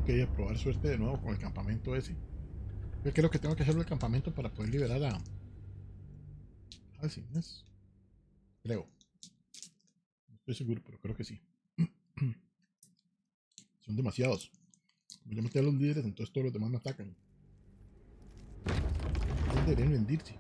Ok, a probar suerte de nuevo con el campamento ese. Yo creo que tengo que hacerlo el campamento para poder liberar a Cines. Creo. No estoy seguro, pero creo que sí. Son demasiados. Como yo maté a los líderes, entonces todos los demás me atacan. Ellos deberían rendirse.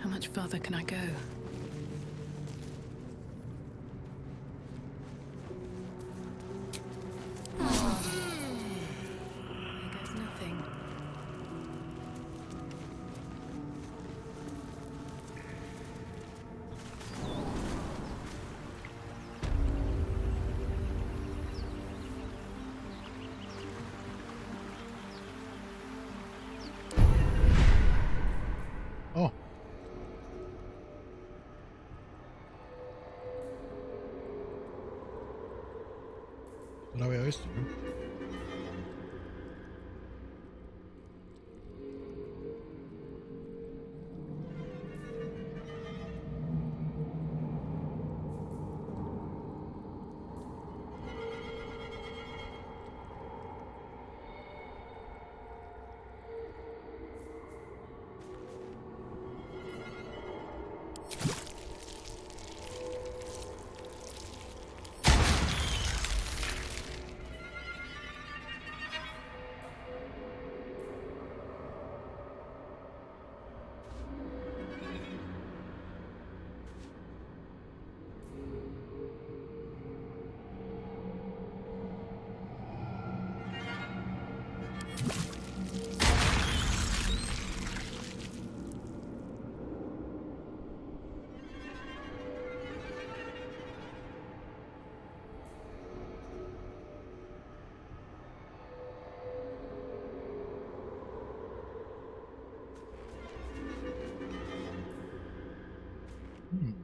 How much farther can I go? There goes nothing. Oh. Ahora veo esto, ¿no? Hmm.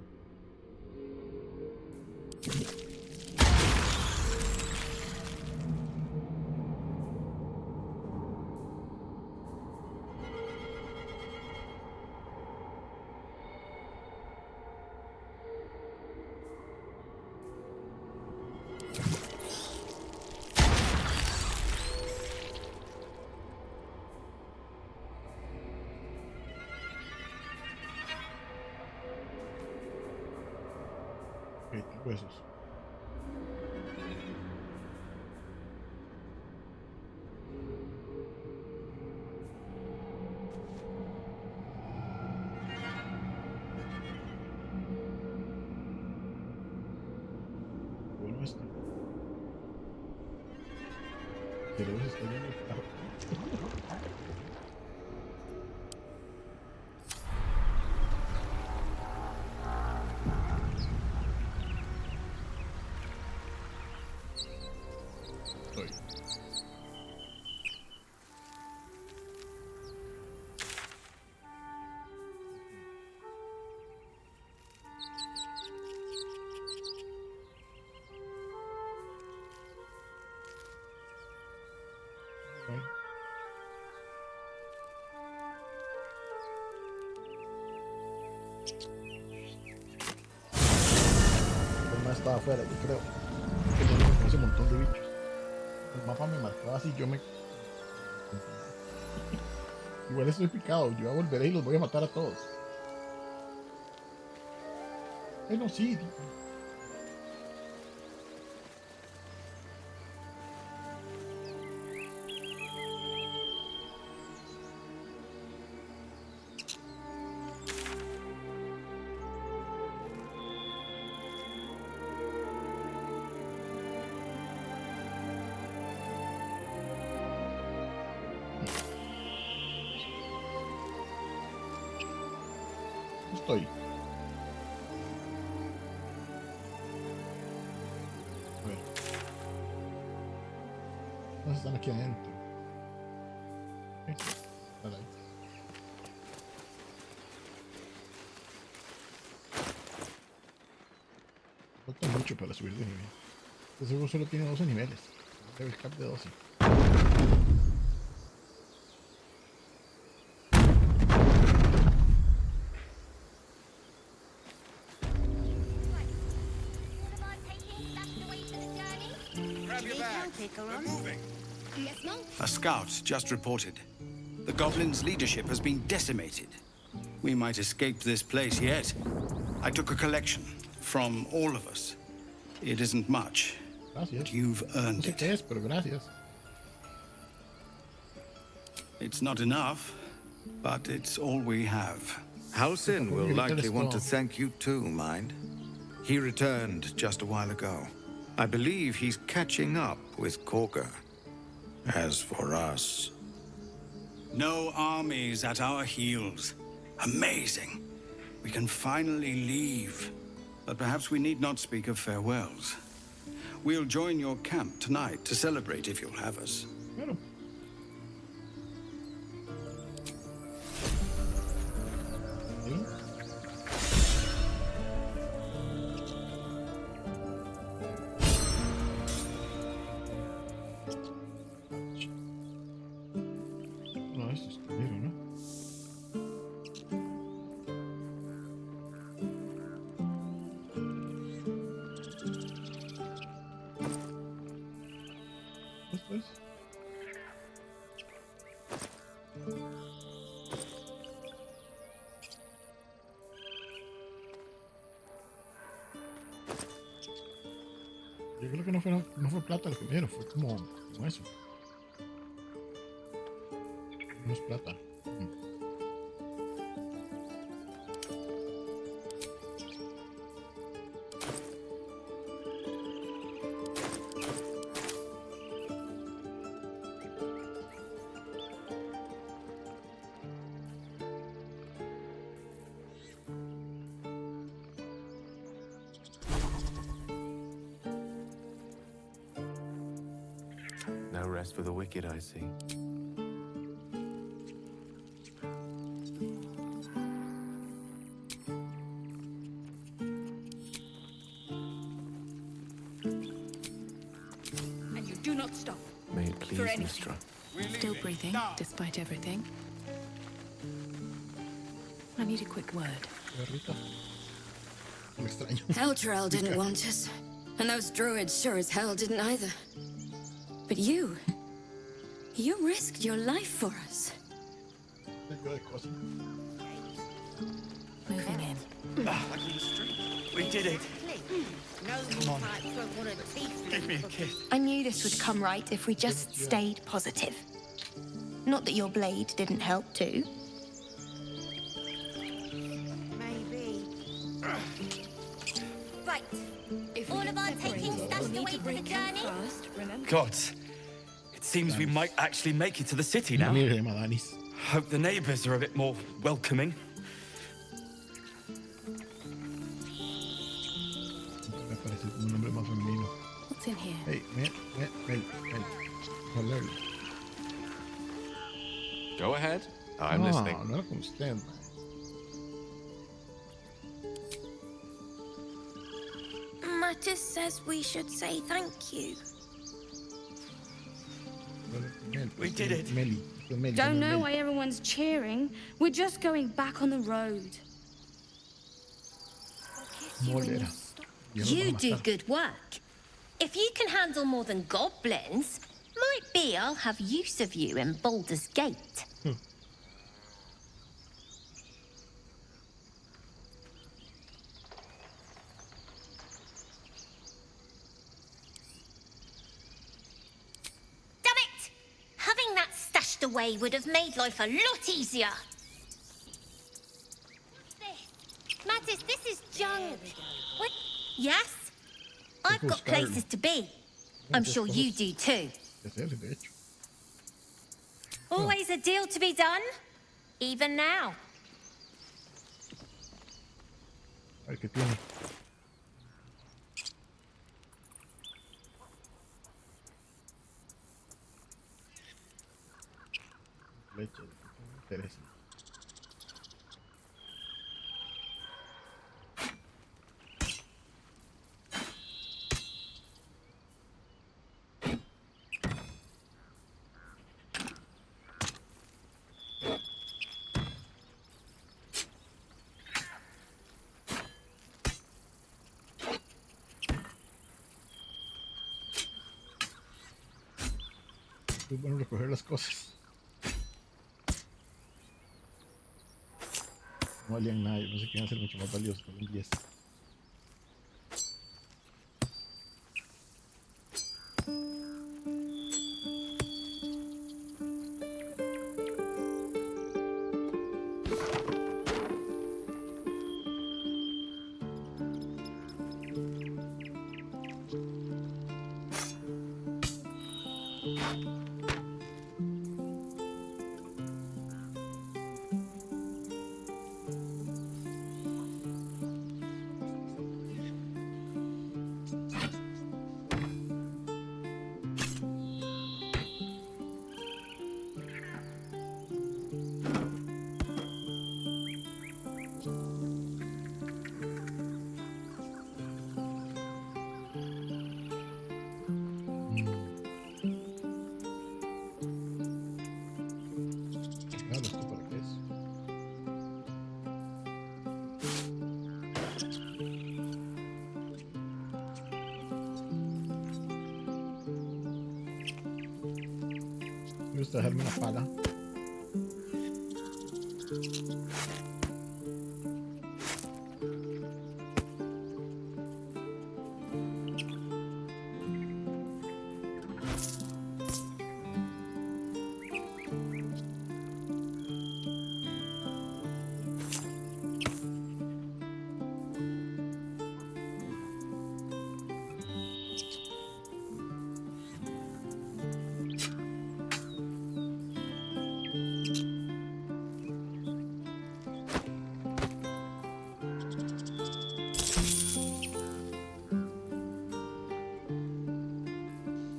Ok, tengo esos. Bueno, este. El cerebro se está yendo al carajo. Estoy. Ok. El más estaba afuera, yo creo. Que no con ese montón de bichos. El mapa me marcaba así, yo me confundí. Igual estoy picado, yo volveré y los voy a matar a todos. Bueno, sí. Estoy. A ver. No están aquí adentro. Están ahí. Falta mucho para subir de nivel. Este juego solo tiene 12 niveles. Level cap de 12. A scout just reported. The goblins' leadership has been decimated. We might escape this place yet. I took a collection from all of us. It isn't much, Gracias. but you've No earned sé it. qué es, pero gracias. It's not enough, but it's all we have. Halsin will likely want to thank you too, mind. He returned just a while ago. I believe he's catching up with Korga. As for us... No armies at our heels. Amazing. We can finally leave. But perhaps we need not speak of farewells. We'll join your camp tonight to celebrate if you'll have us. Bueno. ¿Sí? No, esto es primero, ¿no? Esto es. Yo creo que no fue plata lo primero, fue como eso. No es plata. No rest for the wicked, I see. And you do not stop. May it please, anything. Mistra. Still breathing, despite everything. I need a quick word. Perrita. Me extraño. Elturel didn't want us. And those druids sure as hell didn't either. But you risked your life for us. Tengo de cosas. Moving in. We did it. Give me a kiss. I knew this would come right if we just stayed positive. Not that your blade didn't help too. Maybe. Right. All of our taking stashed away for the journey? Gods. It seems we might actually make it to the city now. Mira, Danis. Hope the neighbors are a bit more welcoming. Me parece como un nombre más femenino. What's in here? Hey, ven. Hello. Go ahead. I'm listening. No era con usted, man. Mattis says we should say thank you. We did it. Meli. Don't know why everyone's cheering. We're just going back on the road. Molera. You do good work. If you can handle more than goblins, might be I'll have use of you in Baldur's Gate. Damn it! Having that stashed away would have made life a lot easier. What's this? Mattis, this is junk. What? Yes? I've got places to be. I'm sure you do too. De hecho. Always a deal to be done, even now. A ver qué tiene. Leche, que me interesa. Es bueno recoger las cosas. No valían nada, yo pensé que iban a ser mucho más valiosos, valían 10. ¿Esto para qué es? Me gusta dejarme una pala.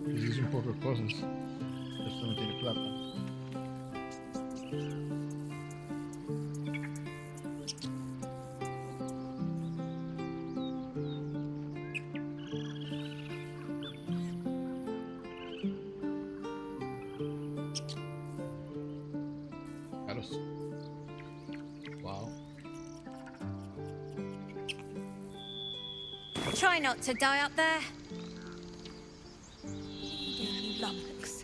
Hice un poco de cosas. Esto no tiene plata. Caros. Wow. Try not to die up there. You lummox.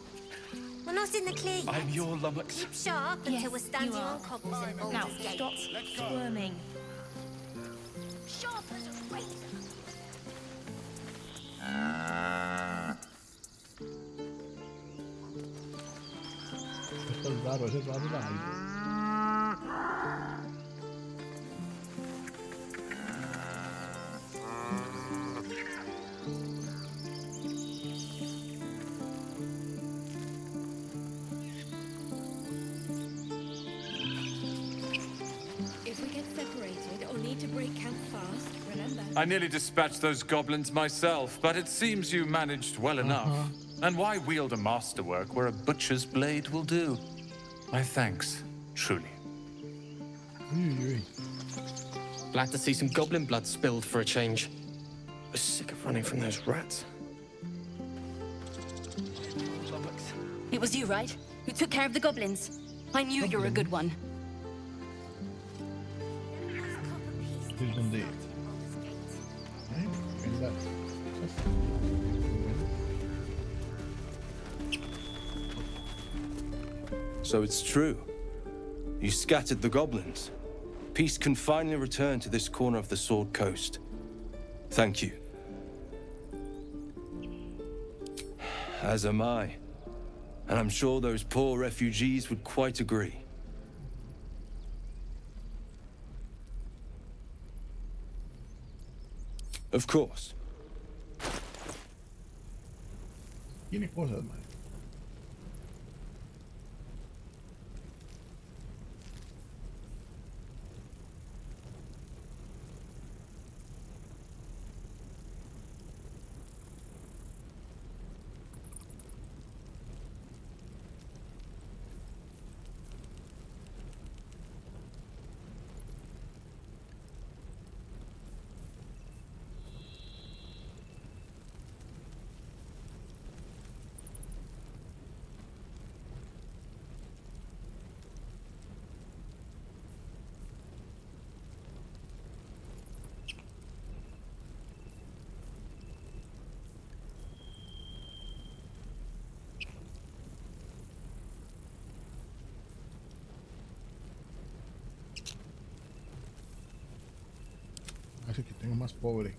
We're not in the clear yet. I'm your lummox. Keep sharp until we're standing on cobbles in Now, Baldur's Gate. stop squirming. Sharp as a razor. Esto es raro, ese es raro la aire. If we get separated or need to break camp fast, remember. I nearly dispatched those goblins myself, but it seems you managed well enough. And why wield a masterwork where a butcher's blade will do? My thanks, truly. Glad to see some goblin blood spilled for a change. Was sick of running from those rats. It was you, right? Who took care of the goblins? I knew you were a good one. Here's one day. So it's true. You scattered the goblins. Peace can finally return to this corner of the Sword Coast. Thank you. As am I. And I'm sure those poor refugees would quite agree. Of course. Tiene cosas, man. Así que tengo más pobre.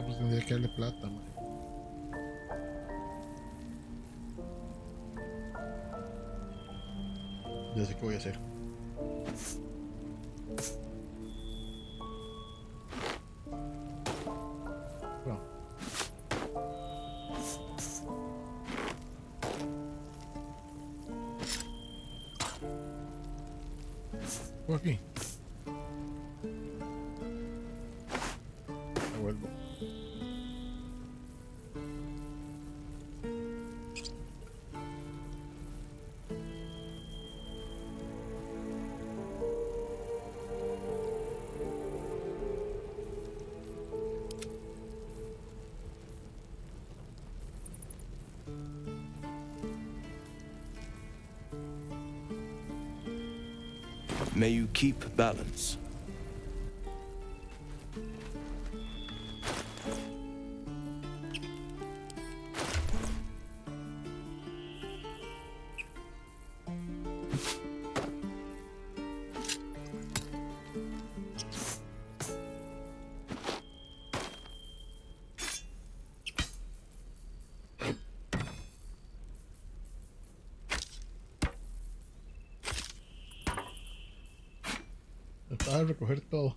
Pues tendría que darle plata, man. Ya sé qué voy a hacer. Bueno. Por aquí. Me vuelvo. May you keep balance. Trataba de recoger todo.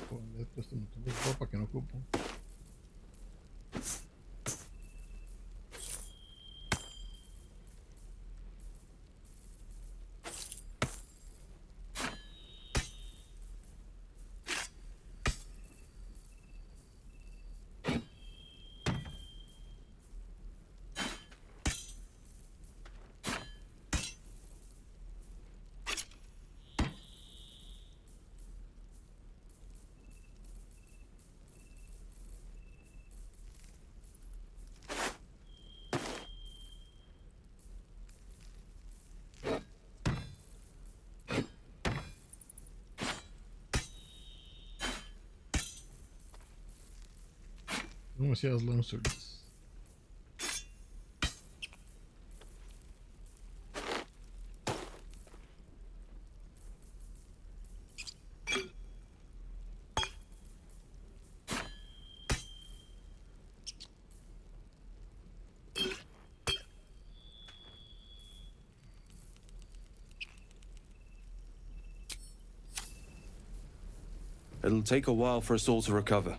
Poner este montón de ropa que no ocupo. Demasiados lancers. It'll take a while for us all to recover,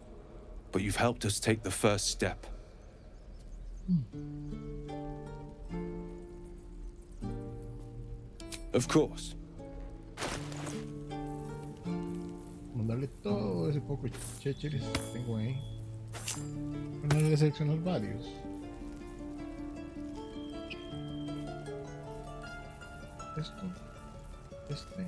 but you've helped us take the first step. Of course. Mandarle todo ese poco chécheres que tengo ahí. Ponerle a seleccionar varios. Esto. Este.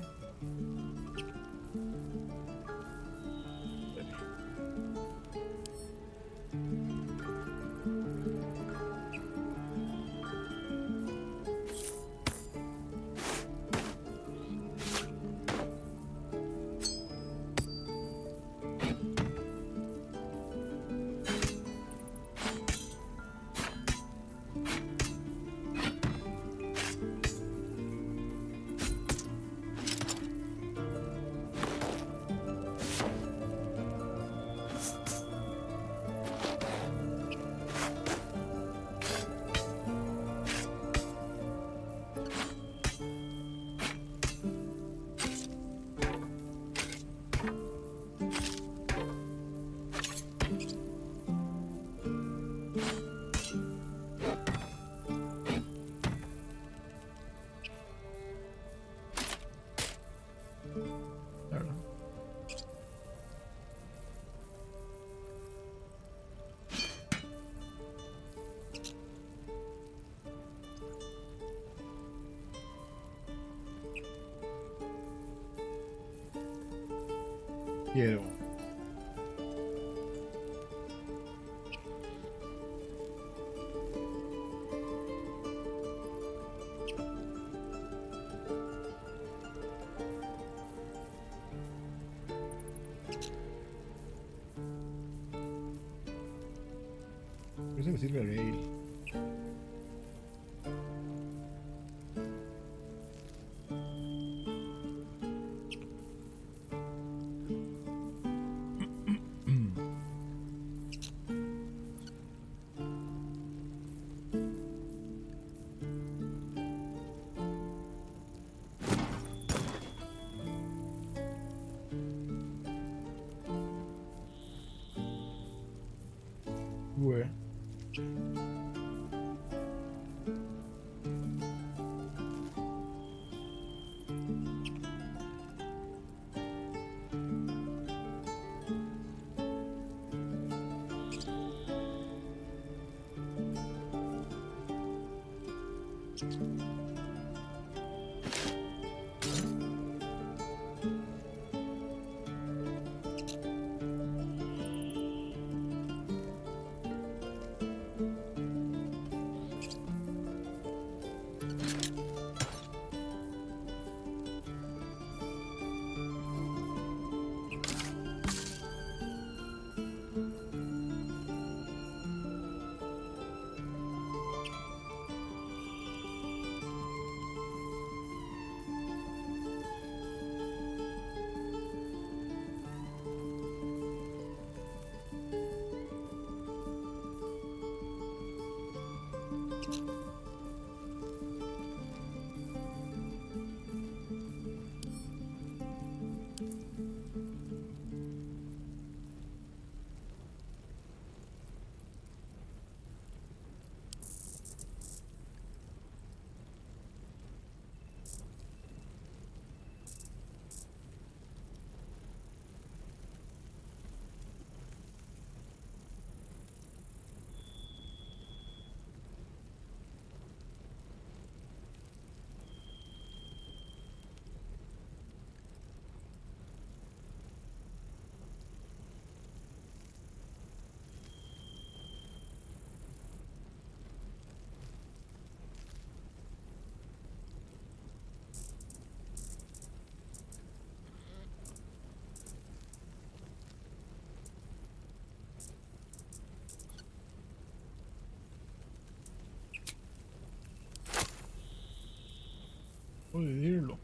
Quiero. Eso le sirve a Gale. Bueno. Puedo decirlo,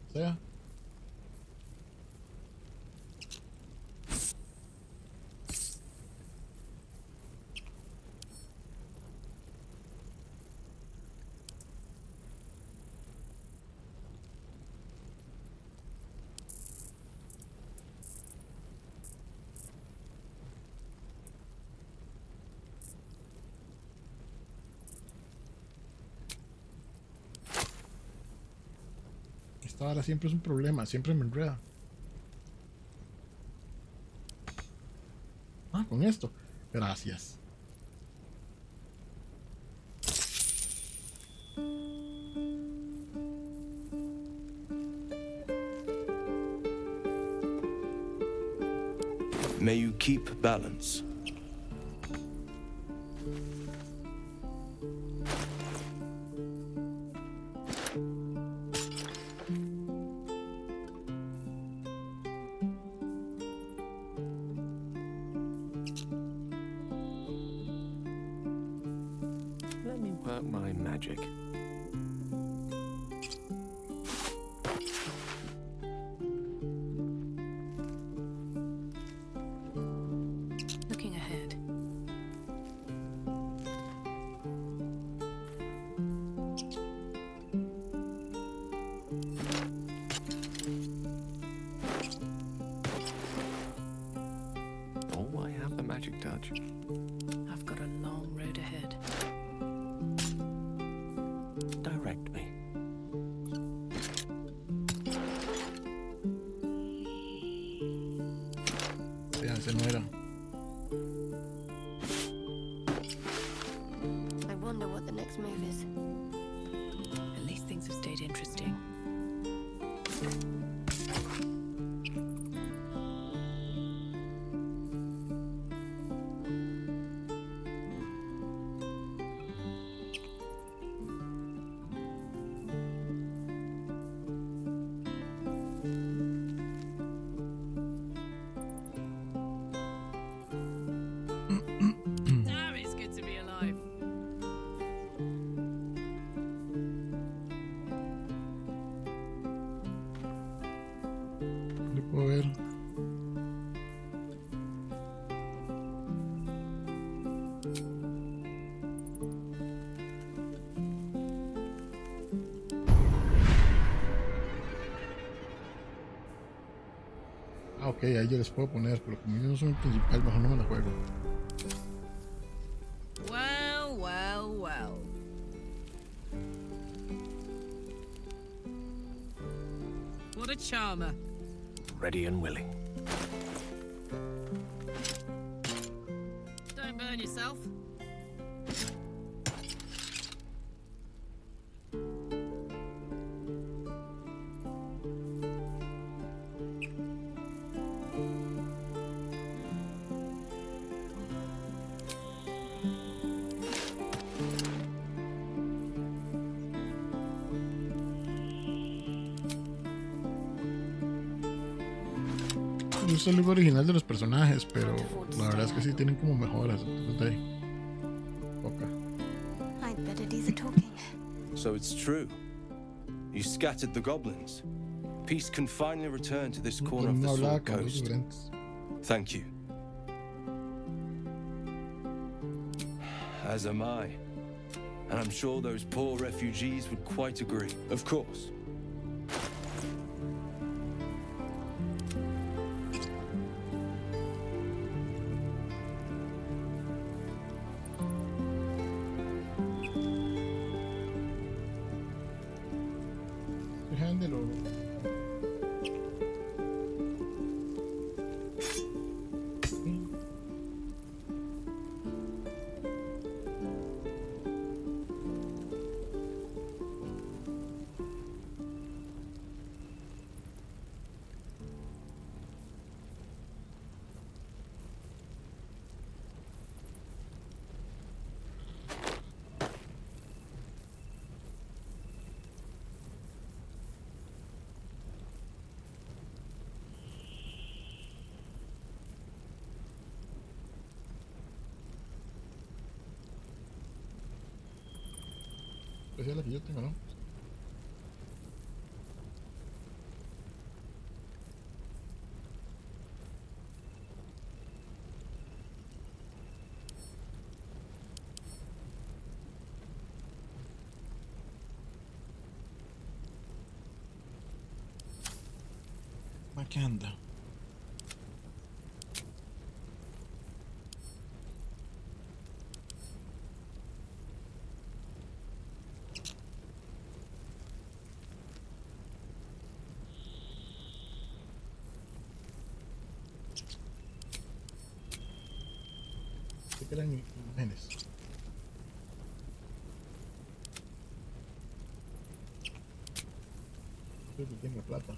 o sea. Esta vara siempre es un problema, siempre me enreda. Ah, con esto. Gracias. May you keep balance. Let me work my magic. Looking ahead. Oh, I have the magic touch. I've got a long road ahead. Direct me. Ya se muera. I wonder what the next move is. At least things have stayed interesting. ok, ahí yo les puedo poner, pero como yo no soy el principal, mejor no me la juego. Well, well, well. What a charmer. Ready and willing. Don't burn yourself. No es el look original de los personajes, pero la verdad es que sí tienen como mejoras. Entonces, de ahí. Okay. I'd better do the talking. So it's true. You scattered the goblins. Peace can finally return to this corner of the Sword Coast. Thank you. As am I. And I'm sure those poor refugees would quite agree. Of course. Esa es la que yo tengo, ¿no? ¿Qué anda? ¿Qué eran imágenes? Creo que tengo plata.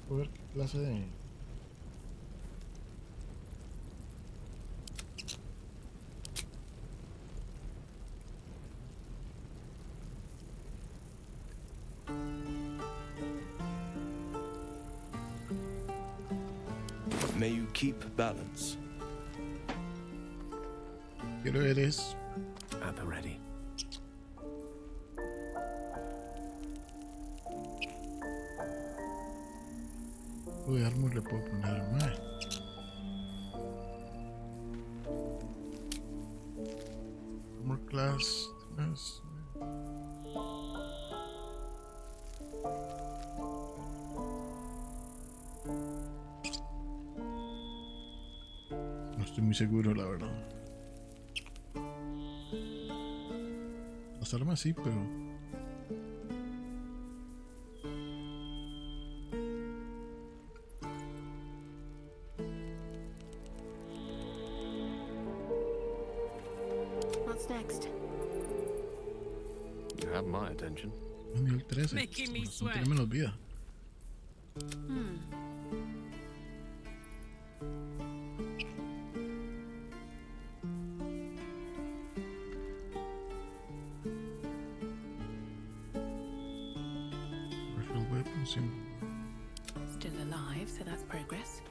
Voy a ver qué clase de... May you keep balance. Quiero ver es... At the ready. Uy, armor le puedo poner más. Armor class. Más. No estoy muy seguro, la verdad. Las armas sí, pero... What's next? You have my attention. Nivel 13. Making me No sweat. tiene menos vida. Rifle weapon, sí. Still alive, so that's progress.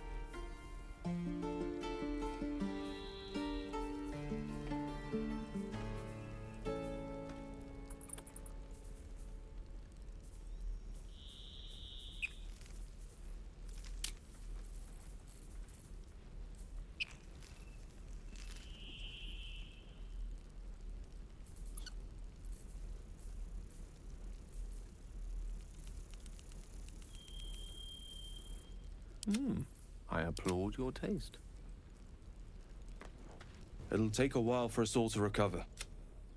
I applaud your taste. It'll take a while for us all to recover,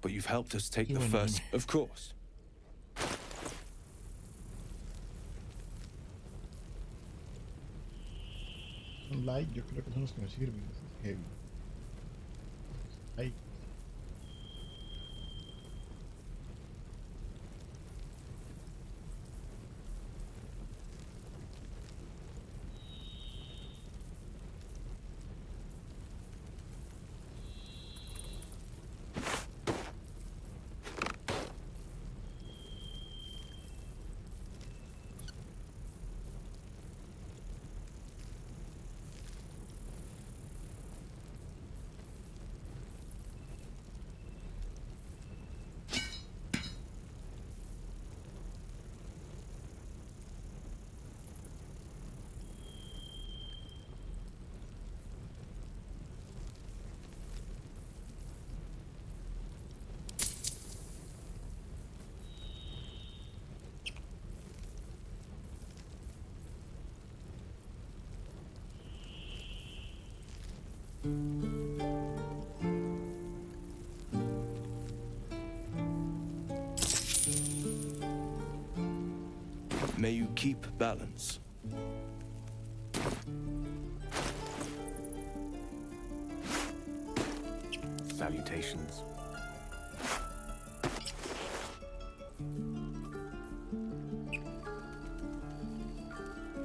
but you've helped us take the first... Of course. Un like, yo creo que son los que me sirven. Heavy. Like. May you keep balance. Salutations.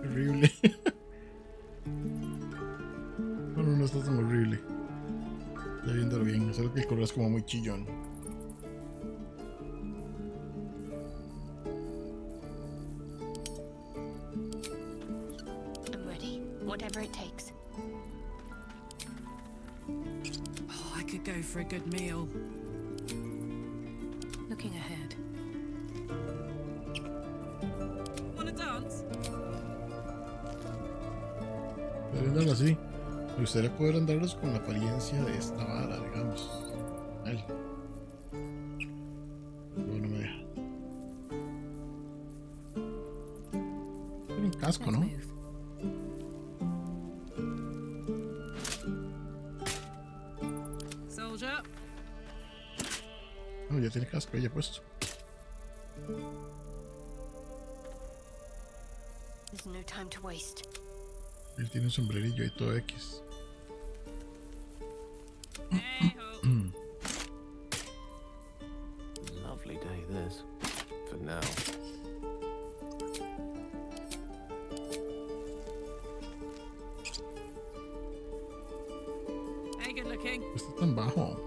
Horrible. Bueno, no está tan horrible. Ya viéndolo bien, solo que el color es como muy chillón. I'm ready, whatever it takes. Oh, I could go for a good meal. Looking ahead. Wanna dance? Viéndolo así, me gustaría poder andarlos con la apariencia de esta vara, digamos. Él. No, no me deja. Tiene un casco, ¿no? Soldier. No, ya tiene casco ella puesto. There's no time to waste. Él tiene un sombrerillo y todo X. Lovely day this. For now. Hey, good looking. Está tan bajo.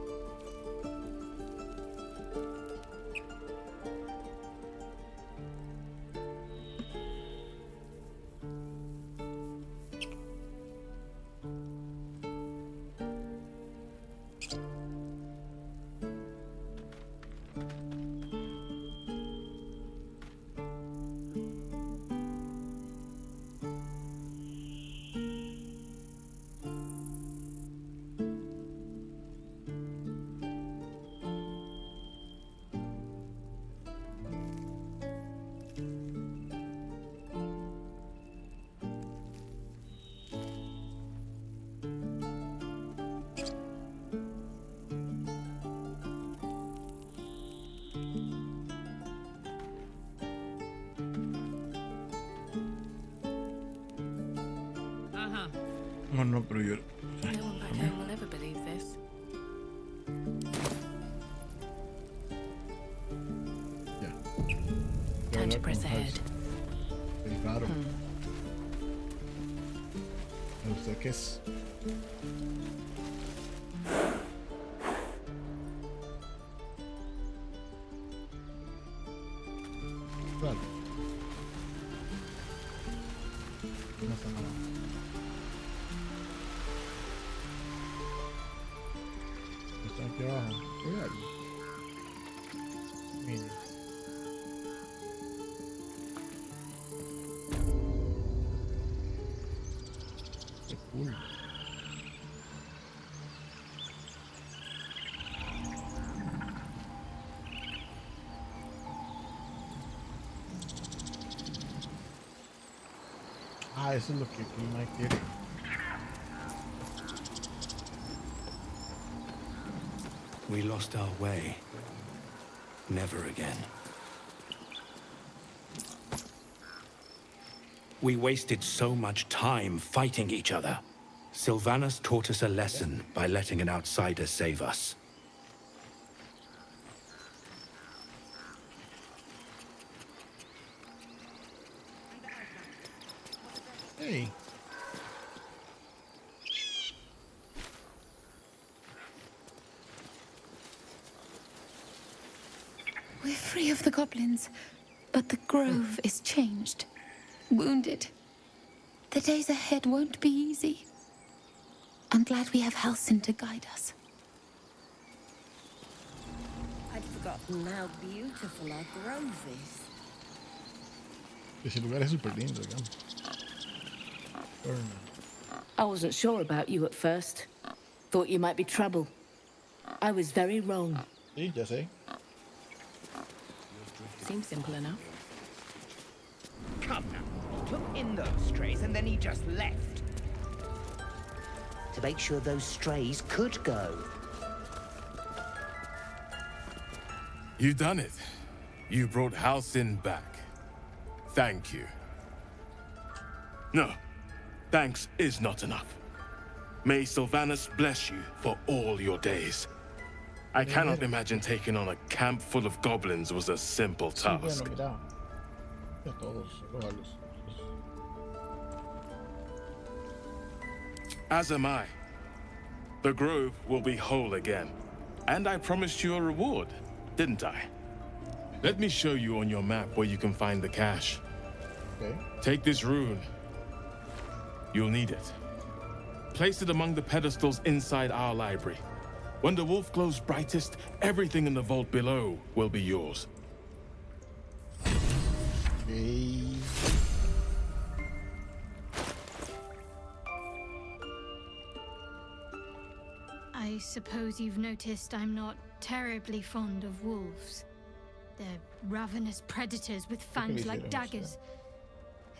No, no, pero yo... No one back home will ever believe this. Ya. Time to press ahead. Es raro. ¿Usted qué es? Claro. No está nada. Está aquí abajo. Cuidado. Mira. Qué cool. Ah, eso es lo que Mike quiere. We lost our way. Never again. We wasted so much time fighting each other. Sylvanas taught us a lesson by letting an outsider save us. Hey. We're free of the goblins, but the grove is changed. Wounded. The days ahead won't be easy. I'm glad we have Halsin to guide us. I'd forgotten how beautiful our grove is. Ese lugar es súper lindo, digamos. I wasn't sure about you at first. Thought you might be trouble. I was very wrong. Sí, ya sé. Seems simple enough. Come now. He took in those strays and then he just left. To make sure those strays could go. You done it. You brought Halsin back. Thank you. No, thanks is not enough. May Sylvanas bless you for all your days. I cannot imagine taking on a camp full of goblins was a simple task. As am I. The grove will be whole again. And I promised you a reward, didn't I? Let me show you on your map where you can find the cache. Okay. Take this rune. You'll need it. Place it among the pedestals inside our library. When the wolf glows brightest, everything in the vault below will be yours. Okay. I suppose you've noticed I'm not terribly fond of wolves. They're ravenous predators with fangs like daggers.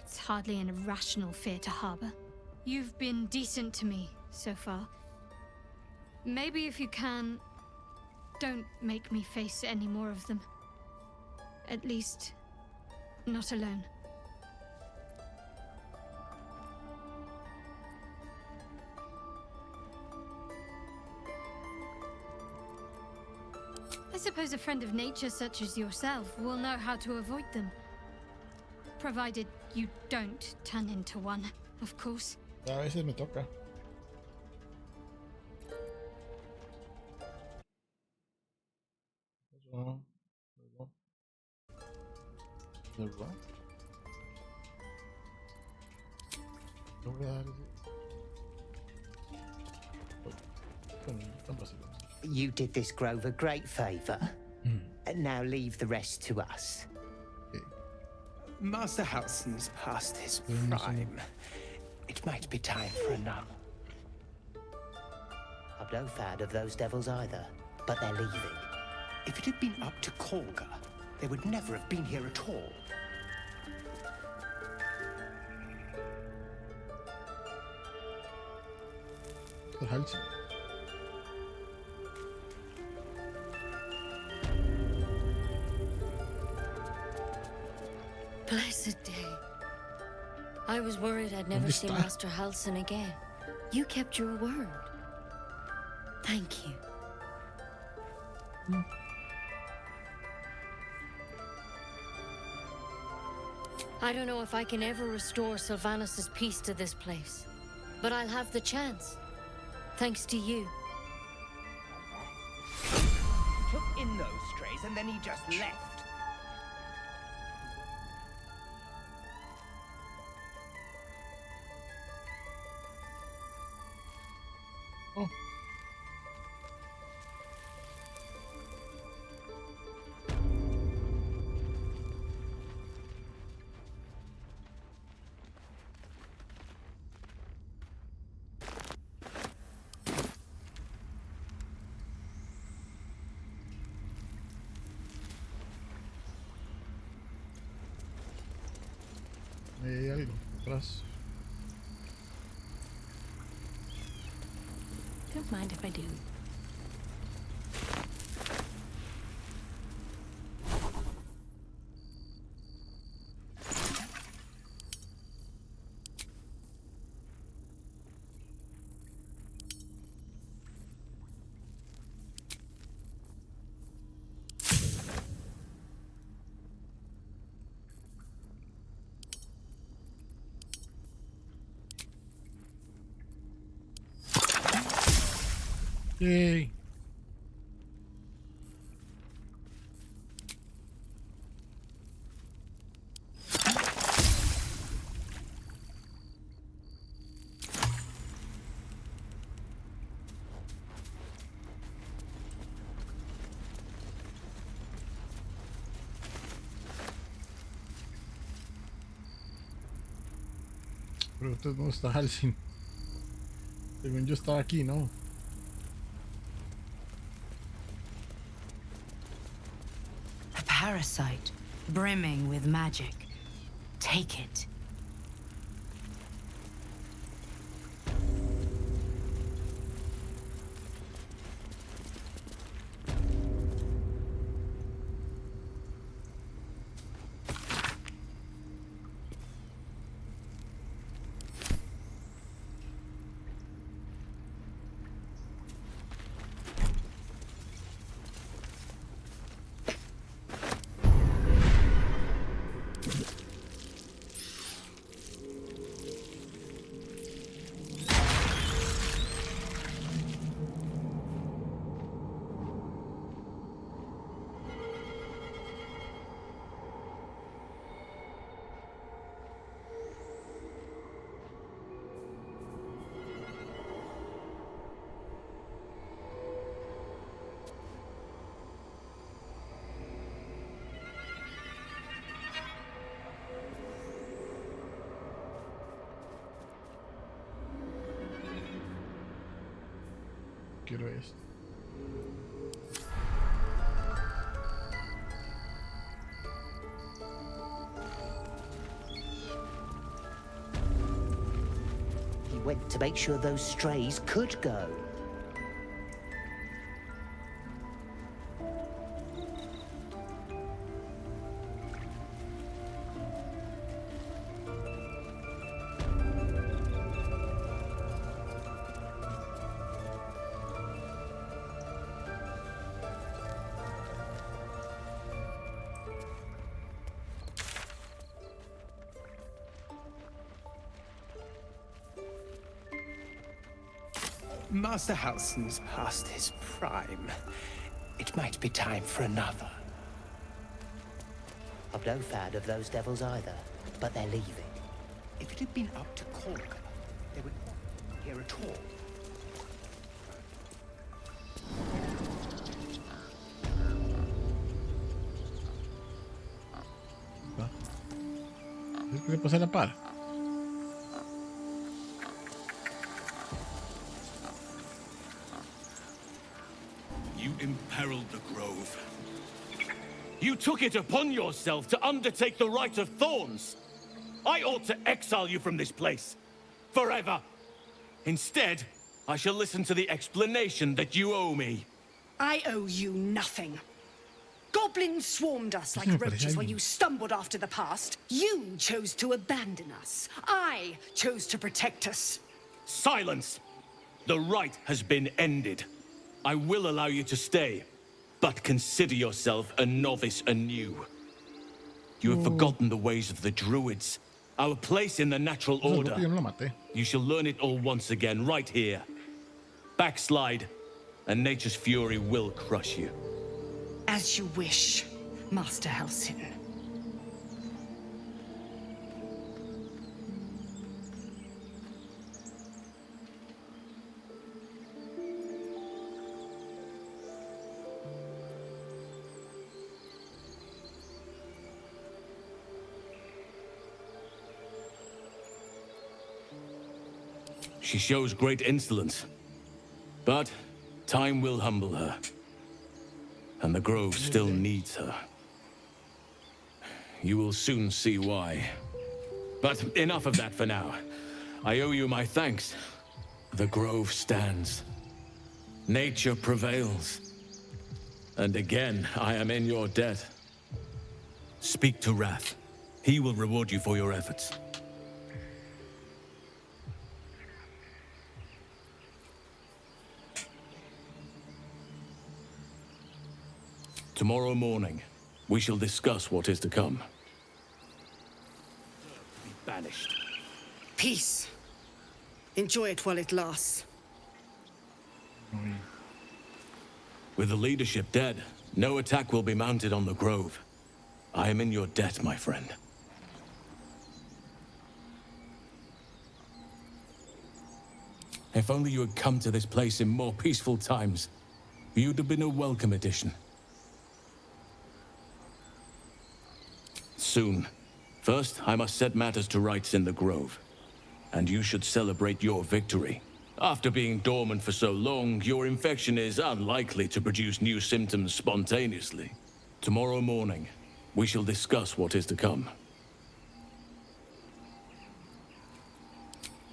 It's hardly an irrational fear to harbor. You've been decent to me so far. Maybe if you can, don't make me face any more of them. At least, not alone. I suppose a friend of nature such as yourself will know how to avoid them. Provided you don't turn into one, of course. A veces me toca. You did this grove a great favor. And now leave the rest to us. Master Halsin's past his prime. It might be time for a nap. I'm no fan of those devils either, but they're leaving. If it had been up to Kolga, they would never have been here at all. Halsin. Blessed day. I was worried I'd never see Master Halsin again. You kept your word. Thank you. I don't know if I can ever restore Sylvanas' peace to this place, but I'll have the chance. Thanks to you. He took in those strays and then he just left. Oh. Hay algo atrás. Don't mind if I do. Yay. Pero usted no está al sin. Según yo estaba aquí, ¿no? A parasite, brimming with magic. Take it. Quiero esto. He went to make sure those strays could go. Master Halsin's past his prime. It might be time for another. I'm no fan of those devils either, but they're leaving. If it had been up to Corker, they would not be here at all. ¿Qué le pasa a la par? You imperiled the grove. You took it upon yourself to undertake the Rite of Thorns. I ought to exile you from this place. Forever. Instead, I shall listen to the explanation that you owe me. I owe you nothing. Goblins swarmed us like roaches while you stumbled after the past. You chose to abandon us. I chose to protect us. Silence! The rite has been ended. I will allow you to stay, but consider yourself a novice anew. You have forgotten the ways of the druids, our place in the natural order. You shall learn it all once again, right here. Backslide, and nature's fury will crush you. As you wish, Master Halsin. She shows great insolence, but time will humble her. And the grove still needs her. You will soon see why. But enough of that for now. I owe you my thanks. The grove stands. Nature prevails. And again, I am in your debt. Speak to Wrath. He will reward you for your efforts. Tomorrow morning, we shall discuss what is to come. Be banished. Peace. Enjoy it while it lasts. With the leadership dead, no attack will be mounted on the Grove. I am in your debt, my friend. If only you had come to this place in more peaceful times, you'd have been a welcome addition. Soon. First, I must set matters to rights in the Grove. And you should celebrate your victory. After being dormant for so long, your infection is unlikely to produce new symptoms spontaneously. Tomorrow morning, we shall discuss what is to come.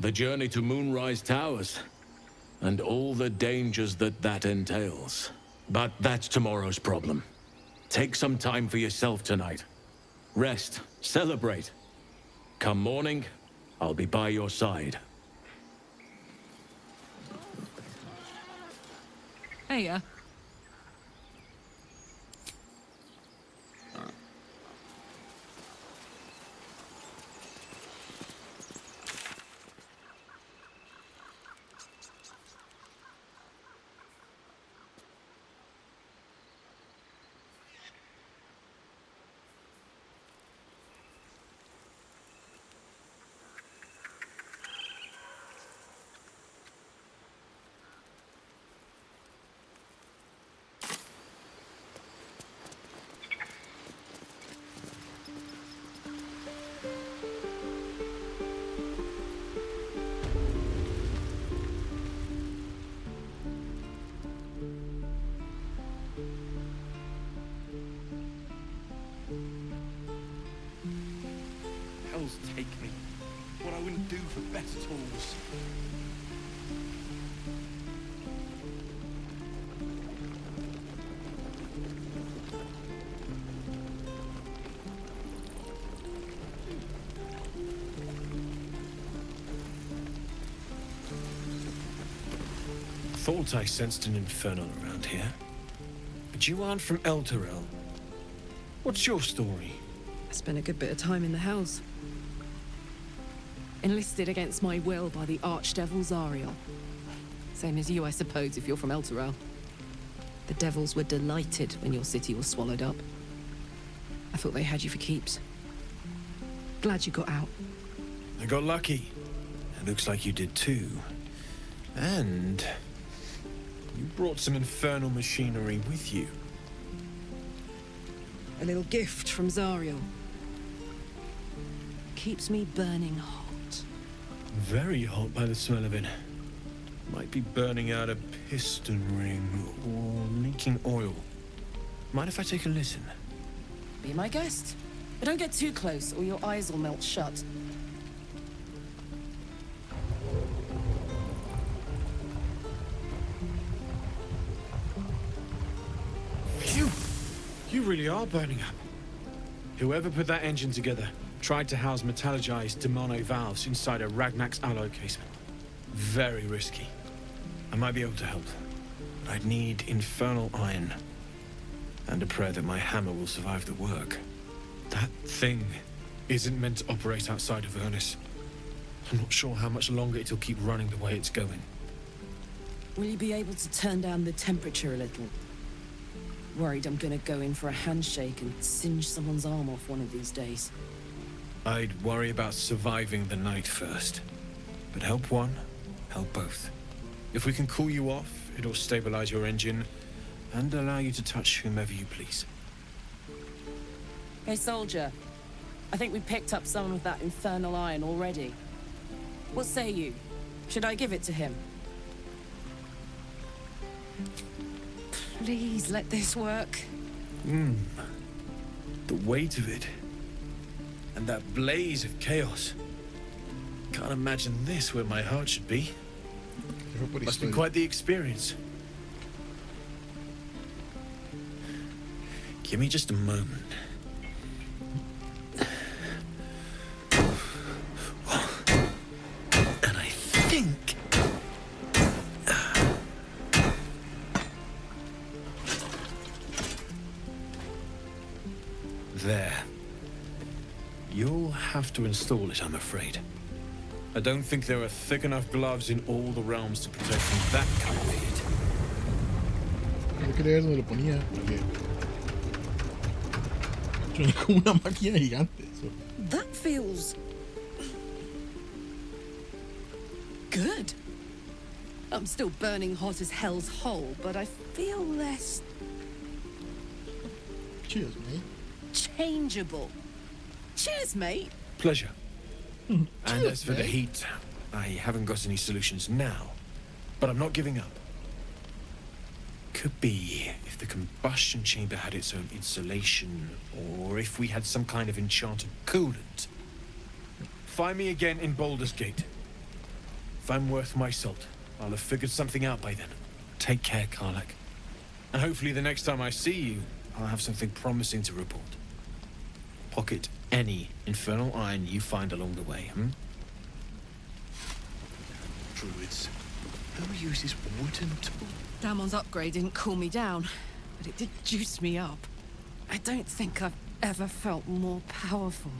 The journey to Moonrise Towers, and all the dangers that entails. But that's tomorrow's problem. Take some time for yourself tonight. Rest, celebrate. Come morning, I'll be by your side. Hey, Hells take me. What I wouldn't do for better tools. Thought I sensed an infernal around here. But you aren't from Elturel. What's your story? I spent a good bit of time in the Hells. Enlisted against my will by the Archdevil Zariel. Same as you, I suppose, if you're from Elturel. The Devils were delighted when your city was swallowed up. I thought they had you for keeps. Glad you got out. I got lucky. It looks like you did too. And you brought some infernal machinery with you. A little gift from Zariel. Keeps me burning hot. Very hot by the smell of it. Might be burning out a piston ring or leaking oil. Mind if I take a listen? Be my guest. But don't get too close or your eyes will melt shut. Phew! You really are burning up. Whoever put that engine together tried to house metallurgized Demono valves inside a Ragnak's alloy casement. Very risky. I might be able to help. But I'd need infernal iron. And a prayer that my hammer will survive the work. That thing isn't meant to operate outside of Vernus. I'm not sure how much longer it'll keep running the way it's going. Will you be able to turn down the temperature a little? Worried I'm gonna go in for a handshake and singe someone's arm off one of these days. I'd worry about surviving the night first. But help one, help both. If we can cool you off, it'll stabilize your engine and allow you to touch whomever you please. Hey, soldier. I think we picked up some of that infernal iron already. What say you? Should I give it to him? Please let this work. The weight of it. And that blaze of chaos. Can't imagine this where my heart should be. Must be quite the experience. Give me just a moment. And I think... There. You'll have to install it, I'm afraid. I don't think there are thick enough gloves in all the realms to protect from that kind of heat. Yo quería ver dónde lo ponía, porque suena como una máquina gigante. Eso. That feels good. I'm still burning hot as hell's hole, but I feel less Cheers, mate. changeable. Cheers, mate. Pleasure. And Cheers, as for the mate. heat, I haven't got any solutions now, but I'm not giving up. Could be if the combustion chamber had its own insulation, or if we had some kind of enchanted coolant. Find me again in Baldur's Gate. If I'm worth my salt, I'll have figured something out by then. Take care, Karlak. And hopefully the next time I see you, I'll have something promising to report. Pocket any infernal iron you find along the way, Druids. Who uses wooden tools? Damon's upgrade didn't cool me down, but it did juice me up. I don't think I've ever felt more powerful.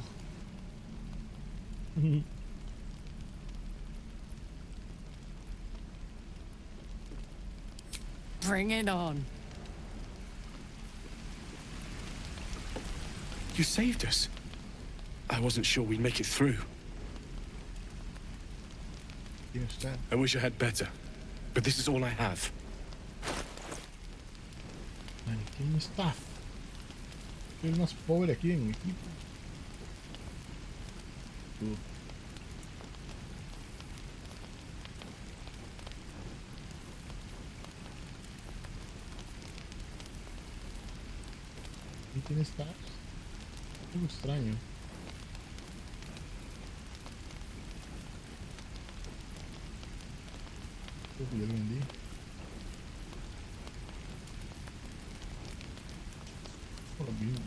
Bring it on. You saved us. I wasn't sure we'd make it through. Yes, Dad. I wish I had better, but this is all I have. Man, ¿quién está? Soy el más pobre aquí en mi equipo. Tú. ¿Y tienes tabs? Algo extraño. Creo que ya lo vendí. Por lo mismo.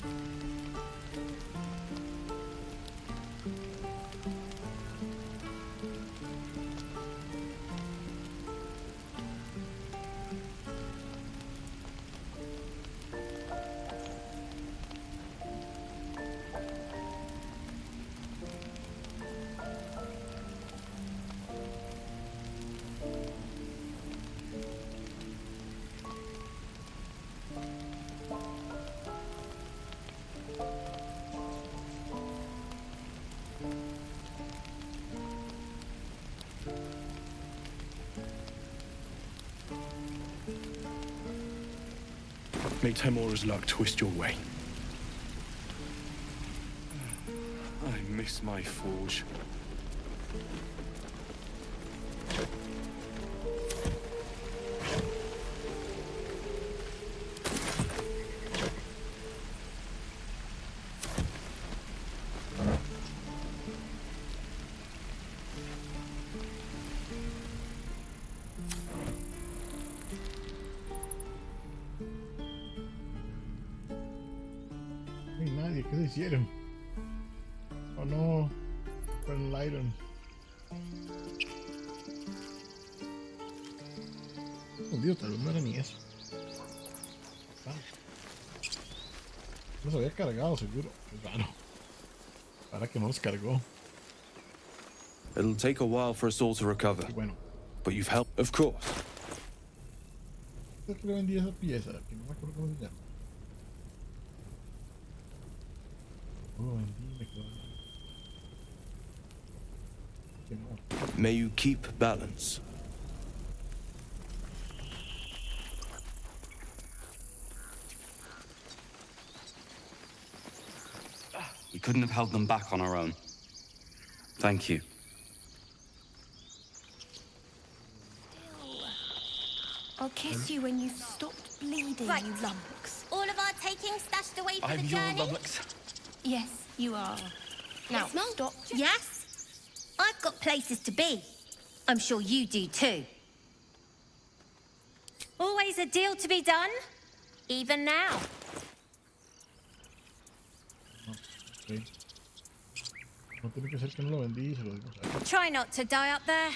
May Temora's luck twist your way. I miss my forge. No hay nadie, ¿qué se hicieron? Oh no, con el iron. Oh Dios, tal vez no era ni eso. Ah. Los había cargado seguro, qué raro. Para que no los cargó. It'll take a while for us all to recover. Bueno. But you've helped, of course. Creo que le vendí esa pieza, que no me acuerdo cómo se llama. Oh, vendí, me quedó. Que no. May you keep balance. We couldn't have held them back on our own. Thank you. I'll kiss you when you've stopped bleeding, Right. you lummox. All of our taking stashed away for I'm the your journey? lummox. Yes, you are. Now, Yes, Mum? stop. Yes? I've got places to be. I'm sure you do too. Always a deal to be done, even now. Ok. No tiene que ser que no lo vendí, se lo dimos a él. Try not to die up there.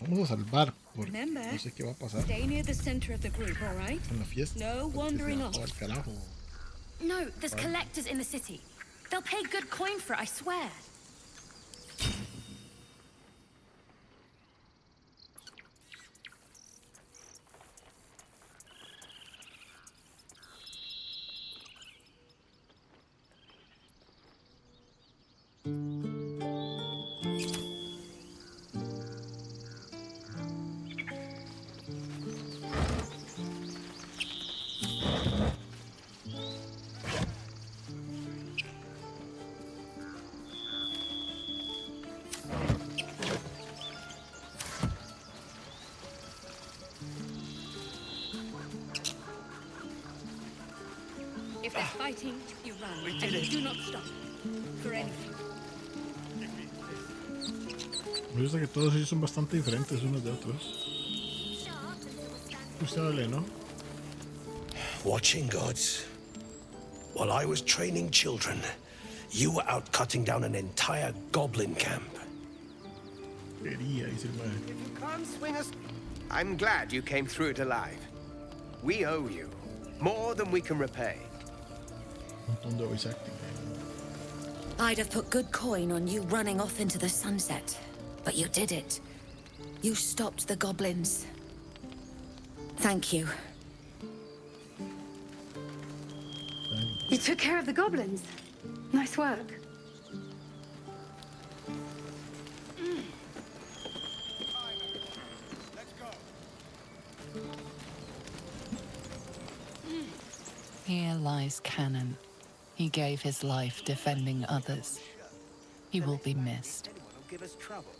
Vamos a salvar, porque Remember, no sé qué va a pasar stay near the center of the group, all right? en la fiesta. No Porque wandering se va off. para el carajo. No, there's collectors in the city. They'll pay good coin for it, I swear. If they're fighting, you run. We and did you it. do not stop. For anything. Me gusta que todos ellos son bastante diferentes unos de otros. Usable, ¿no? Watching gods. While I was training children, you were out cutting down an entire goblin camp. Quería, dice el mae. If you can't swing us, I'm glad you came through it alive. We owe you more than we can repay. Un montón de voice acting. I'd have put good coin on you running off into the sunset, but you did it. You stopped the goblins. Thank you. You took care of the goblins. Nice work. Here lies Cannon. He gave his life defending others. He will be missed. Anyone will give us trouble.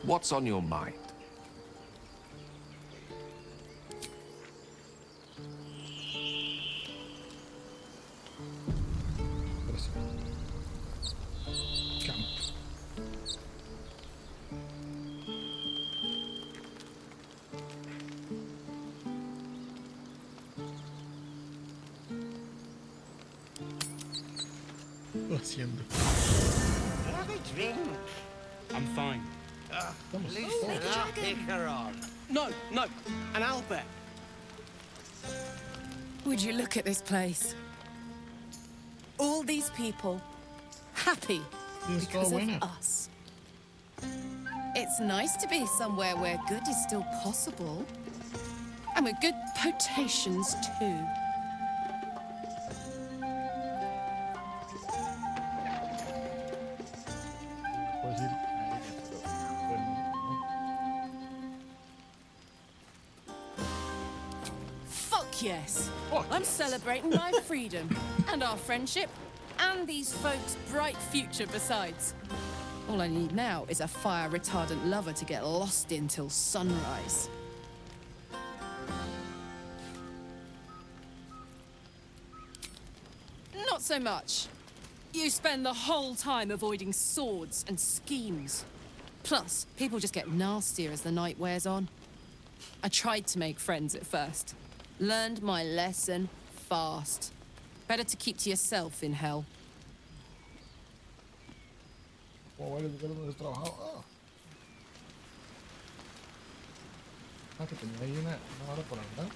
What's on your mind? Haciendo. Have a drink. I'm fine. Loosen up, picker on. No, no, an owlbear. Would you look at this place? All these people happy because of us. It's nice to be somewhere where good is still possible. And with good potations too. Puedo decir, Fuck yes. I'm celebrating my freedom and our friendship and these folks' bright future besides. All I need now is a fire-retardant lover to get lost in till sunrise. Not so much. You spend the whole time avoiding swords and schemes. Plus, people just get nastier as the night wears on. I tried to make friends at first. Learned my lesson fast. Better to keep to yourself in hell. ¿Cómo varios lugares donde has trabajado? Que tenía ahí una hora por hablar.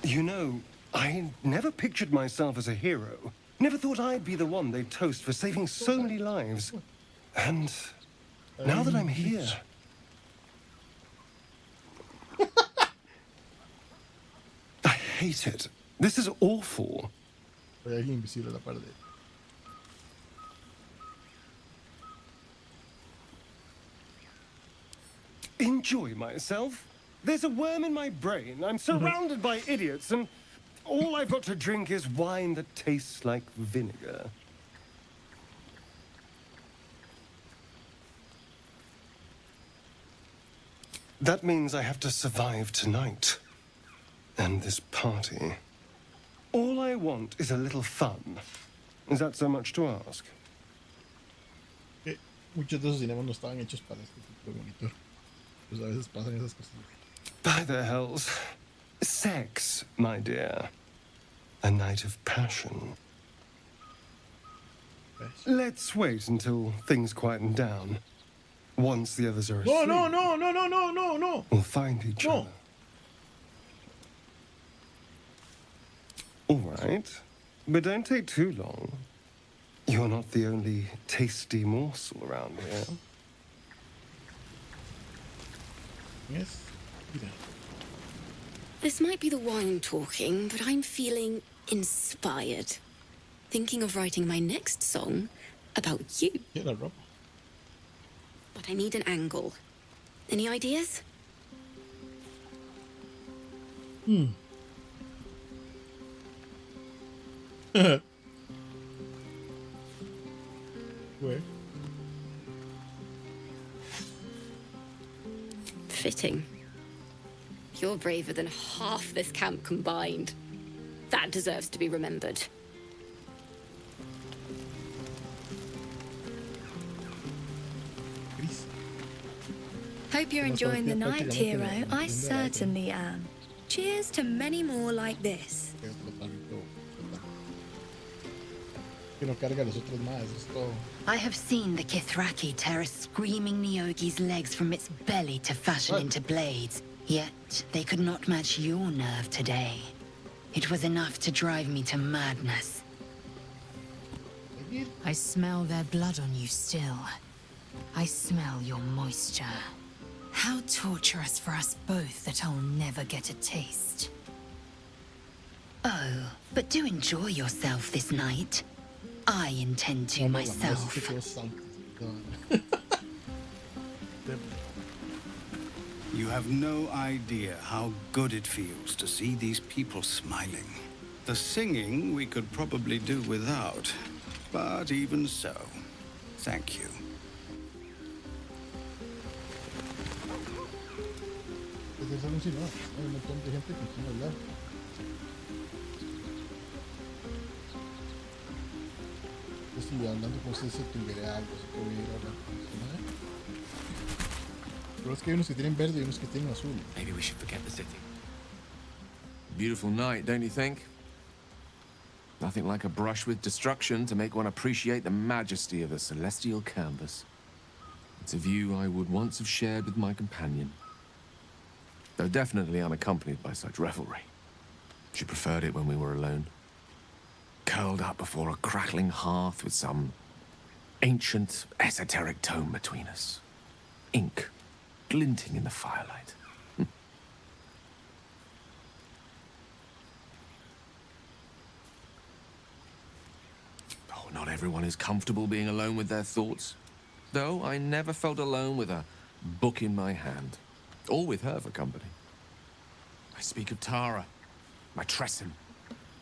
You know, I never pictured myself as a hero. Never thought I'd be the one they'd toast for saving so many lives. And now that I'm here... I hate it. This is awful. Hay alguien invisible a la parte. Enjoy myself? There's a worm in my brain. I'm surrounded by idiots, and all I've got to drink is wine that tastes like vinegar. That means I have to survive tonight. And this party. All I want is a little fun. Is that so much to ask? Muchos de esos cinemas no estaban hechos para este tipo de monitor. Pues a veces pasan esas cosas. By the hells. Sex, my dear. A night of passion. Let's wait until things quieten down. Once the others are asleep. No. We'll find each other. All right. But don't take too long. You're not the only tasty morsel around here. Yes. This might be the wine talking, but I'm feeling inspired. Thinking of writing my next song about you. But I need an angle. Any ideas? Where? Fitting. You're braver than half this camp combined. That deserves to be remembered. Hope you're enjoying the night, hero. I certainly am. Cheers to many more like this. I have seen the Kithraki tear a screaming Nyogi's legs from its belly to fashion into blades. Yet they could not match your nerve today. It was enough to drive me to madness. I smell their blood on you still. I smell your moisture. How torturous for us both that I'll never get a taste. Oh, but do enjoy yourself this night. I intend to myself. You have no idea how good it feels to see these people smiling. The singing we could probably do without, but even so, thank you. Hablando con usted, se tuviera algo, se pudiera hablar con usted, ¿no? Pero es que hay unos que tienen verde y unos que tienen azul. Maybe we should forget the city. Beautiful night, don't you think? Nothing like a brush with destruction to make one appreciate the majesty of a celestial canvas. It's a view I would once have shared with my companion, though definitely unaccompanied by such revelry. She preferred it when we were alone, curled up before a crackling hearth with some ancient, esoteric tome between us. Ink glinting in the firelight. Oh, not everyone is comfortable being alone with their thoughts. Though I never felt alone with a book in my hand, or with her for company. I speak of Tara, my Tressin,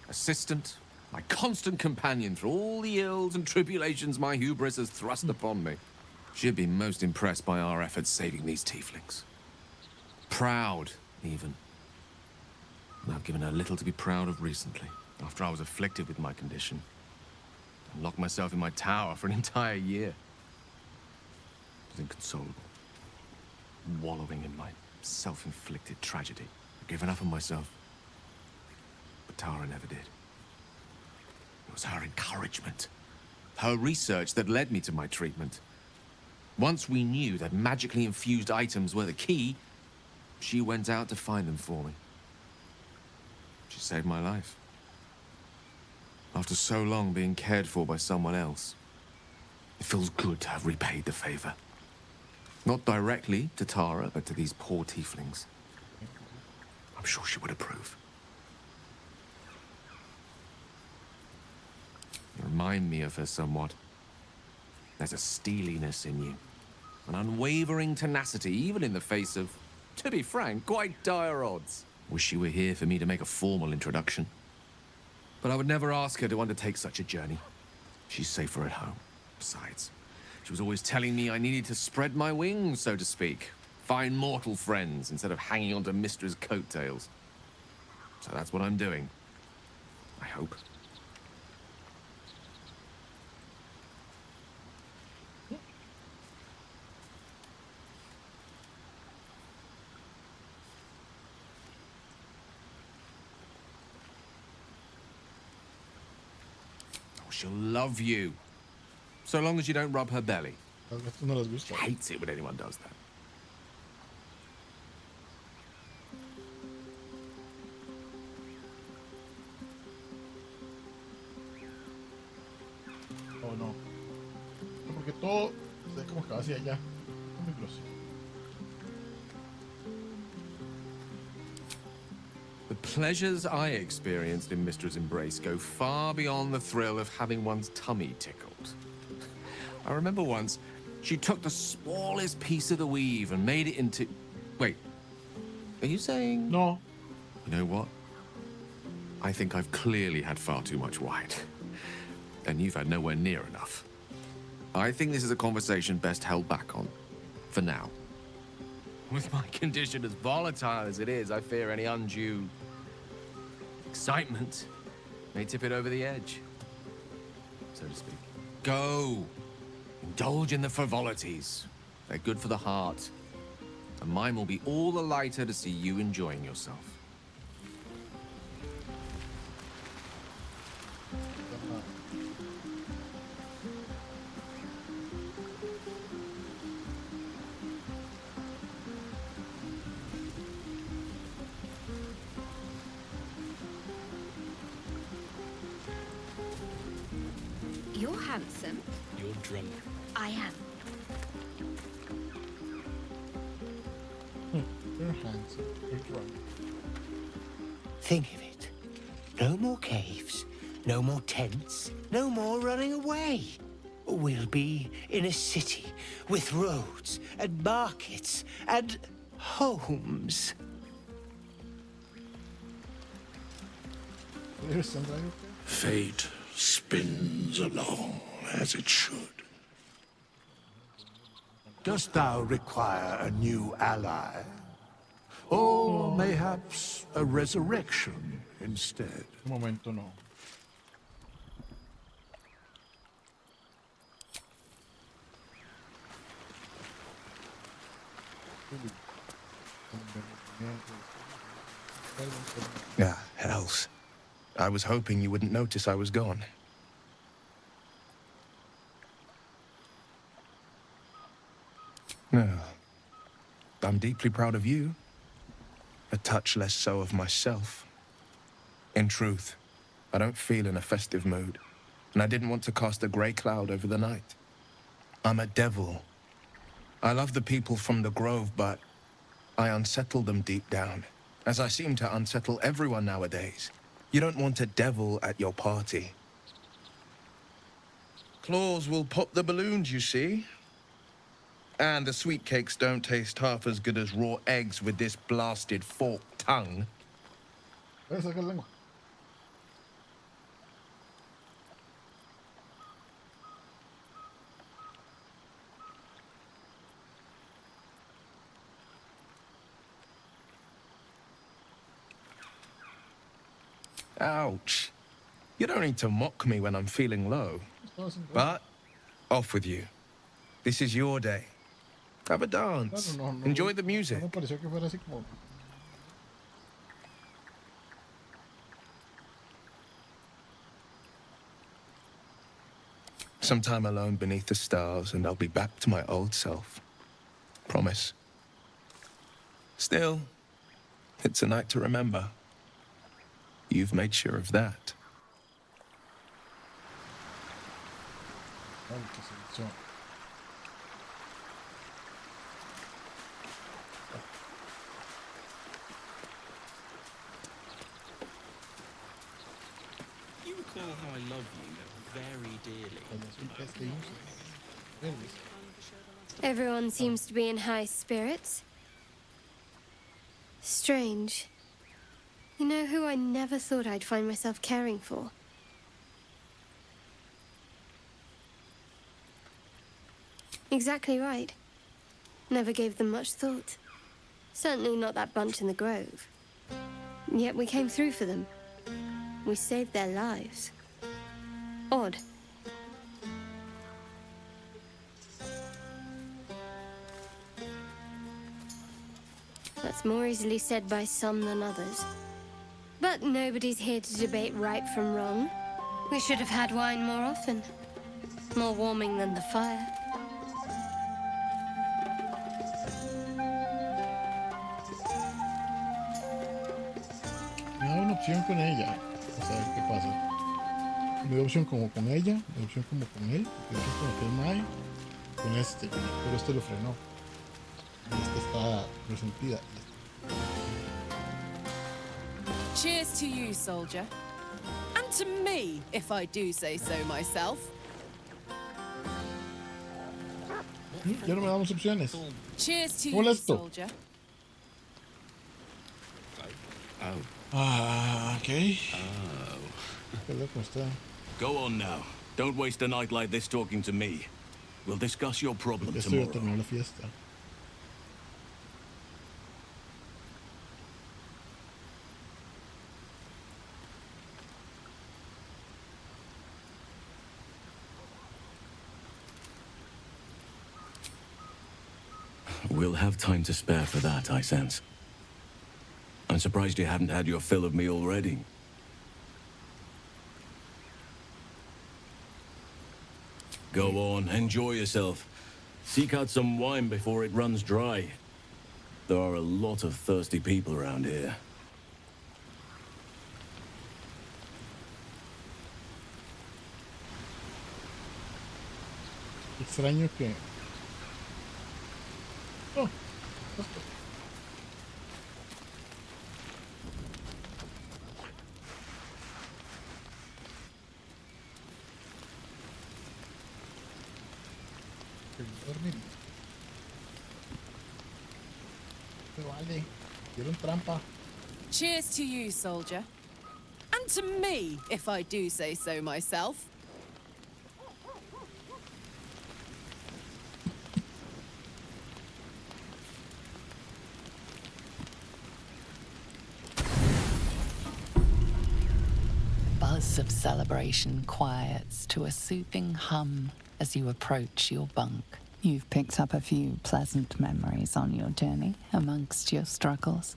assistant, my constant companion through all the ills and tribulations my hubris has thrust upon me. She'd be most impressed by our efforts saving these tieflings. Proud, even. And I've given her little to be proud of recently, after I was afflicted with my condition. And locked myself in my tower for an entire year. I was inconsolable. Wallowing in my self-inflicted tragedy. I'd given up on myself. But Tara never did. It was her encouragement, her research that led me to my treatment. Once we knew that magically infused items were the key, she went out to find them for me. She saved my life. After so long being cared for by someone else, it feels good to have repaid the favor. Not directly to Tara, but to these poor tieflings. I'm sure she would approve. You remind me of her somewhat. There's a steeliness in you. An unwavering tenacity, even in the face of, to be frank, quite dire odds. Wish she were here for me to make a formal introduction. But I would never ask her to undertake such a journey. She's safer at home. Besides, she was always telling me I needed to spread my wings, so to speak. Find mortal friends instead of hanging onto Mistra's coattails. So that's what I'm doing. I hope. Oh, she'll love you. So long as you don't rub her belly. She hates it when anyone does that. Oh no. Porque todo es como que va hacia allá. Muy grosero. The pleasures I experienced in Mistra's embrace go far beyond the thrill of having one's tummy tickled. I remember once, she took the smallest piece of the weave and made it into... Wait, are you saying... No. You know what? I think I've clearly had far too much wine. And you've had nowhere near enough. I think this is a conversation best held back on. For now. With my condition as volatile as it is, I fear any undue... excitement may tip it over the edge. So to speak. Go! Indulge in the frivolities. They're good for the heart. And mine will be all the lighter to see you enjoying yourself. You're handsome. You're drunk. I am. You're handsome. You're drunk. Think of it. No more caves, no more tents, no more running away. We'll be in a city with roads and markets and homes. Fate spins along as it should. Dost thou require a new ally? Or mayhaps a resurrection instead? Un momento, no. Ah, hells. I was hoping you wouldn't notice I was gone. No. I'm deeply proud of you. A touch less so of myself. In truth, I don't feel in a festive mood, and I didn't want to cast a grey cloud over the night. I'm a devil. I love the people from the Grove, but I unsettle them deep down, as I seem to unsettle everyone nowadays. You don't want a devil at your party. Claws will pop the balloons, you see. And the sweet cakes don't taste half as good as raw eggs with this blasted forked tongue. Ouch. You don't need to mock me when I'm feeling low. But off with you. This is your day. Have a dance. Enjoy the music. No pareció que fuera así como... Some time alone beneath the stars, and I'll be back to my old self. Promise. Still, it's a night to remember. You've made sure of that. You recall how I love you very dearly. Everyone seems to be in high spirits. Strange. You know who I never thought I'd find myself caring for? Exactly right. Never gave them much thought. Certainly not that bunch in the grove. Yet we came through for them. We saved their lives. Odd. That's more easily said by some than others. But nobody's here to debate right from wrong. We should have had wine more often. More warming than the fire. Me da una opción con ella. Vamos a ver qué pasa. Me da opción como con ella, me da opción como con él, me da opción con aquel mae, con este, pero este lo frenó. Esta está resentida. Cheers to you, soldier. And to me, if I do say so myself. Ya no me damos opciones. Cheers to ¿Cómo you, esto? soldier. Oh. Ah, okay. Oh. Qué loco está. Go on now. Don't waste a night like this talking to me. We'll discuss your problem Ya estoy a tomorrow. terminar la fiesta. We'll have time to spare for that, I sense. I'm surprised you haven't had your fill of me already. Go on, enjoy yourself. Seek out some wine before it runs dry. There are a lot of thirsty people around here. Extraño que... Oh. Dormir. Pero vale, dieron trampa. Cheers to you, soldier. And to me, if I do say so myself. Buzz of celebration quiets to a soothing hum as you approach your bunk. You've picked up a few pleasant memories on your journey amongst your struggles.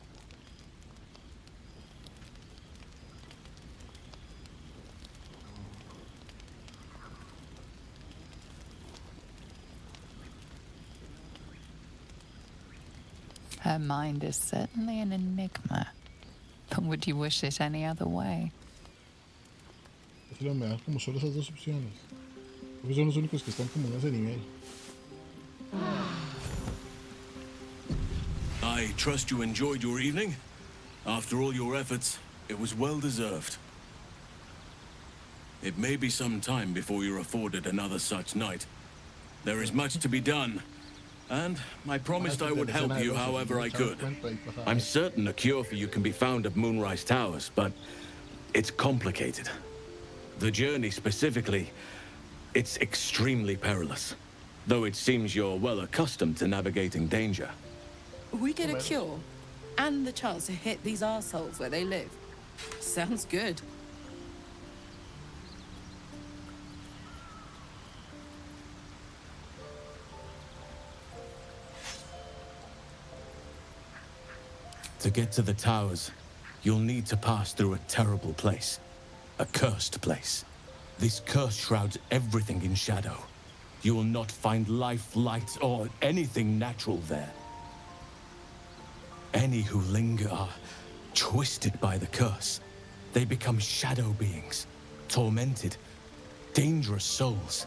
Her mind is certainly an enigma, but would you wish it any other way? Me dan como solo esas dos opciones. Porque son los únicos que están como en ese nivel. I trust you enjoyed your evening. After all your efforts, it was well deserved. It may be some time before you're afforded another such night. There is much to be done, and I promised I would help you however I could. I'm certain a cure for you can be found at Moonrise Towers, but it's complicated. The journey specifically, it's extremely perilous, though it seems you're well accustomed to navigating danger. We get a cure, and the chance to hit these arseholes where they live. Sounds good. To get to the towers, you'll need to pass through a terrible place. A cursed place. This curse shrouds everything in shadow. You will not find life, light, or anything natural there. Any who linger are twisted by the curse. They become shadow beings, tormented, dangerous souls.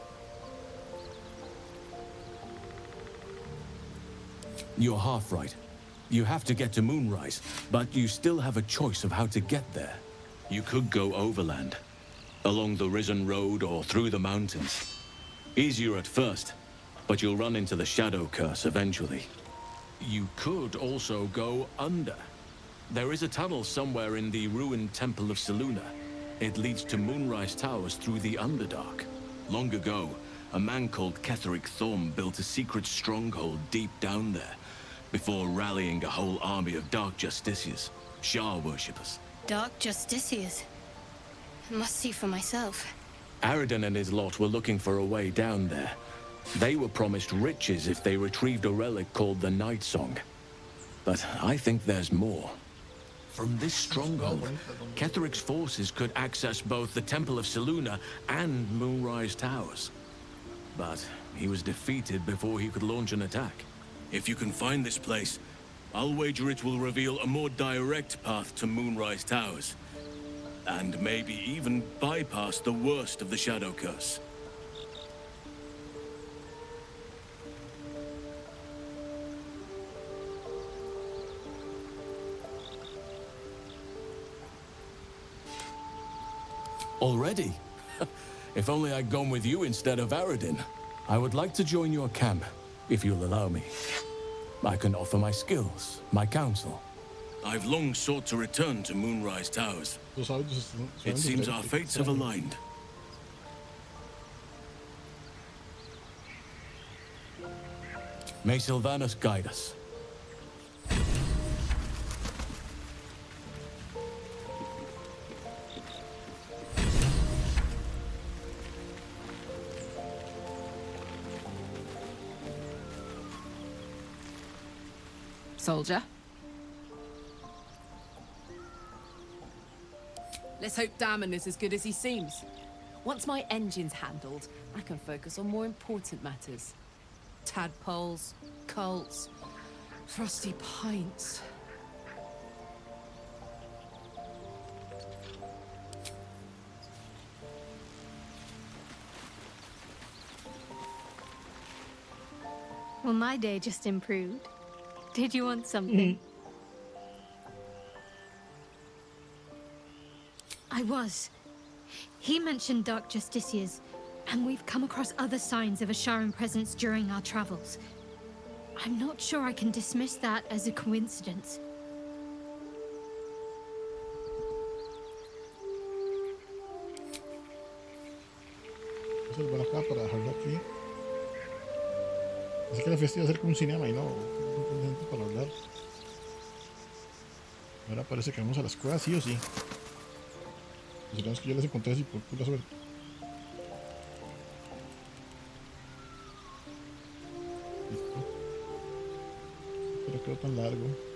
You're half right. You have to get to Moonrise, but you still have a choice of how to get there. You could go overland, along the Risen Road or through the mountains. Easier at first, but you'll run into the shadow curse eventually. You could also go under. There is a tunnel somewhere in the ruined Temple of Selûne. It leads to Moonrise Towers through the Underdark. Long ago, A man called Pt13 built a secret stronghold deep down there, before rallying a whole army of Dark Justiciars, Shah worshippers. Dark Justiciars. I must see for myself. Aradin and his lot were looking for a way down there. They were promised riches if they retrieved a relic called the Night Song. But I think there's more. From this stronghold, Ketheric's forces could access both the Temple of Selûne and Moonrise Towers. But he was defeated before he could launch an attack. If you can find this place, I'll wager it will reveal a more direct path to Moonrise Towers. And maybe even bypass the worst of the Shadow Curse. Already? If only I'd gone with you instead of Aradin. I would like to join your camp, if you'll allow me. I can offer my skills, my counsel. I've long sought to return to Moonrise Towers. It seems our fates have aligned. May Sylvanus guide us. Soldier. Let's hope Damon is as good as he seems. Once my engine's handled, I can focus on more important matters. Tadpoles, cults, frosty pints. Well, my day just improved. Did you want something? I was. He mentioned Dark Justiciars, and we've come across other signs of a Sharon presence during our travels. I'm not sure I can dismiss that as a coincidence. Para dejarlo aquí. Así que la fiesta iba a ser como un cinema y no gente para hablar. Ahora parece que vamos a las cuevas sí o sí. Pues que yo les encontré así por pura suerte. Listo. Pero quedó tan largo.